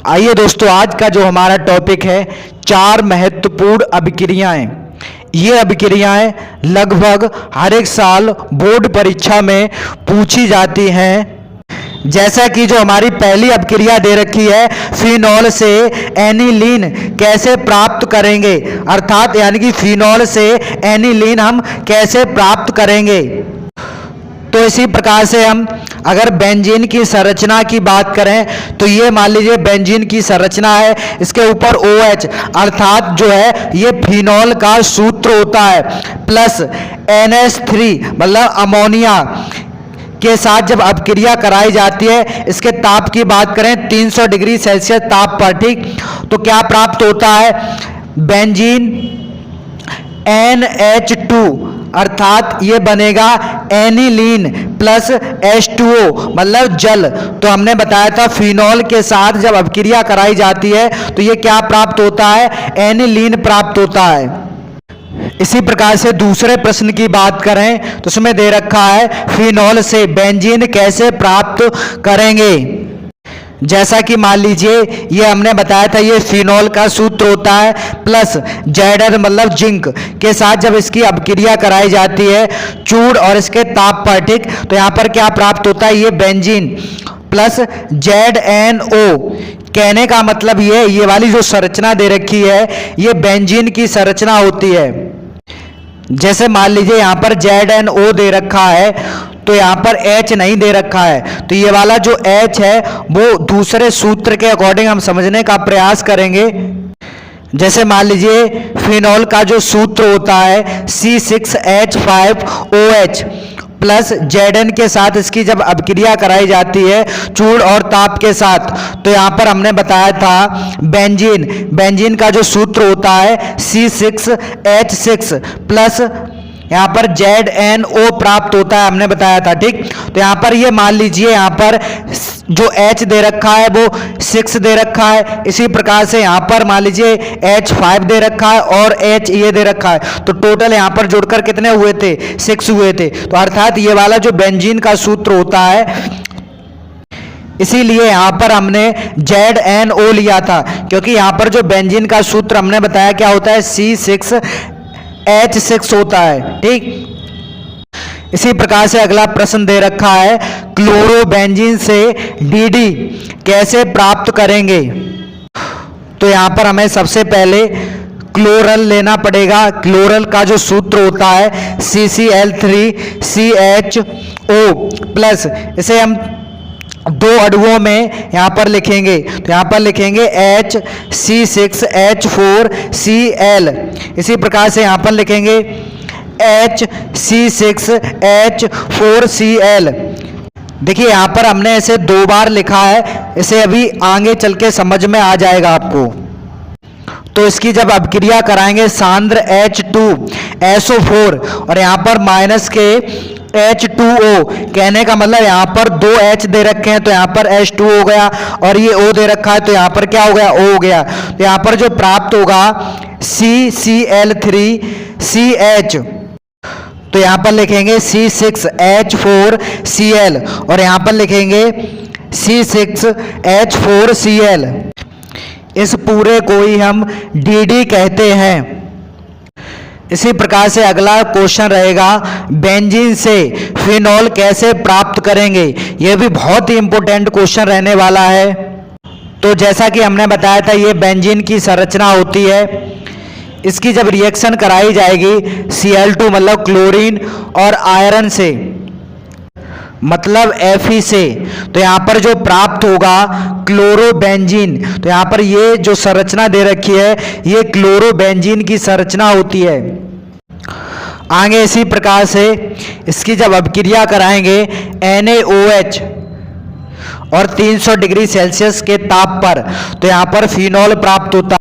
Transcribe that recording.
आइए दोस्तों, आज का जो हमारा टॉपिक है 4 महत्वपूर्ण अभिक्रियाएं। ये अभिक्रियाएं लगभग हर एक साल बोर्ड परीक्षा में पूछी जाती हैं। जैसा कि जो हमारी पहली अभिक्रिया दे रखी है, फिनॉल से एनिलीन कैसे प्राप्त करेंगे, अर्थात यानी कि फिनॉल से एनिलीन हम कैसे प्राप्त करेंगे। तो इसी प्रकार से हम अगर बेंजीन की संरचना की बात करें तो ये मान लीजिए बेंजीन की संरचना है, इसके ऊपर OH अर्थात जो है ये फिनॉल का सूत्र होता है, प्लस NH3 मतलब अमोनिया के साथ जब अभिक्रिया कराई जाती है, इसके ताप की बात करें 300 डिग्री सेल्सियस ताप पर, ठीक, तो क्या प्राप्त होता है, बेंजीन NH2 अर्थात ये बनेगा एनिलीन प्लस H2O मतलब जल। तो हमने बताया था फिनॉल के साथ जब अभिक्रिया कराई जाती है तो ये क्या प्राप्त होता है, एनिलीन प्राप्त होता है। इसी प्रकार से दूसरे प्रश्न की बात करें तो उसमें दे रखा है फिनॉल से बेंजीन कैसे प्राप्त करेंगे। जैसा कि मान लीजिए ये हमने बताया था ये फिनॉल का सूत्र होता है, प्लस Zn मतलब जिंक के साथ जब इसकी अभिक्रिया कराई जाती है चूड़ और इसके ताप पर, ठीक, तो यहाँ पर क्या प्राप्त होता है, ये बेंजीन प्लस ZnO। कहने का मतलब ये वाली जो संरचना दे रखी है ये बेंजीन की संरचना होती है। जैसे मान लीजिए यहाँ पर ZnO दे रखा है तो यहाँ पर H नहीं दे रखा है, तो ये वाला जो H है वो दूसरे सूत्र के अकॉर्डिंग हम समझने का प्रयास करेंगे। जैसे मान लीजिए फिनॉल का जो सूत्र होता है C6H5OH प्लस Zn के साथ इसकी जब अभिक्रिया कराई जाती है चूड़ और ताप के साथ, तो यहाँ पर हमने बताया था बेंजीन का जो सूत्र होता है C6H6 प्लस यहाँ पर ZnO प्राप्त होता है, हमने बताया था, ठीक। तो यहाँ पर ये मान लीजिए यहाँ पर जो H दे रखा है वो 6 दे रखा है, इसी प्रकार से यहाँ पर मान लीजिए H5 दे रखा है और H ये दे रखा है, तो टोटल यहाँ पर जुड़कर कितने हुए थे, 6 हुए थे। तो अर्थात ये वाला जो बेंजीन का सूत्र होता है, इसीलिए यहाँ पर हमने ZnO लिया था, क्योंकि यहाँ पर जो बेंजीन का सूत्र हमने बताया क्या होता है, C6H6 होता है, ठीक। इसी प्रकार से अगला प्रश्न दे रखा है क्लोरोबेंजीन से DD कैसे प्राप्त करेंगे। तो यहाँ पर हमें सबसे पहले क्लोरल लेना पड़ेगा। क्लोरल का जो सूत्र होता है CCl3CHO प्लस, इसे हम दो अणुओं में यहाँ पर लिखेंगे, तो यहाँ पर लिखेंगे HC6H4Cl, इसी प्रकार से यहाँ पर लिखेंगे HC6H4Cl। देखिए यहाँ पर हमने इसे 2 बार लिखा है, इसे अभी आगे चल के समझ में आ जाएगा आपको। तो इसकी जब अभिक्रिया कराएंगे सांद्र H2SO4 और यहाँ पर माइनस के H2O, कहने का मतलब यहाँ पर 2 H दे रखे हैं तो यहाँ पर H2 हो गया, और ये O दे रखा है तो यहाँ पर क्या हो गया, O हो गया। तो यहाँ पर जो प्राप्त होगा CCl3CH, तो यहाँ पर लिखेंगे C6H4Cl और यहाँ पर लिखेंगे C6H4Cl। इस पूरे को ही हम DD कहते हैं। इसी प्रकार से अगला क्वेश्चन रहेगा बेंजीन से फिनॉल कैसे प्राप्त करेंगे। यह भी बहुत ही इंपॉर्टेंट क्वेश्चन रहने वाला है। तो जैसा कि हमने बताया था ये बेंजीन की संरचना होती है, इसकी जब रिएक्शन कराई जाएगी Cl2 मतलब क्लोरीन और आयरन से मतलब Fe से, तो यहाँ पर जो प्राप्त होगा क्लोरोबेंजीन। तो यहाँ पर ये जो संरचना दे रखी है ये क्लोरोबेंजीन की संरचना होती है। आगे इसी प्रकार से इसकी जब अभिक्रिया कराएंगे NaOH और 300 डिग्री सेल्सियस के ताप पर, तो यहाँ पर फिनॉल प्राप्त होता है।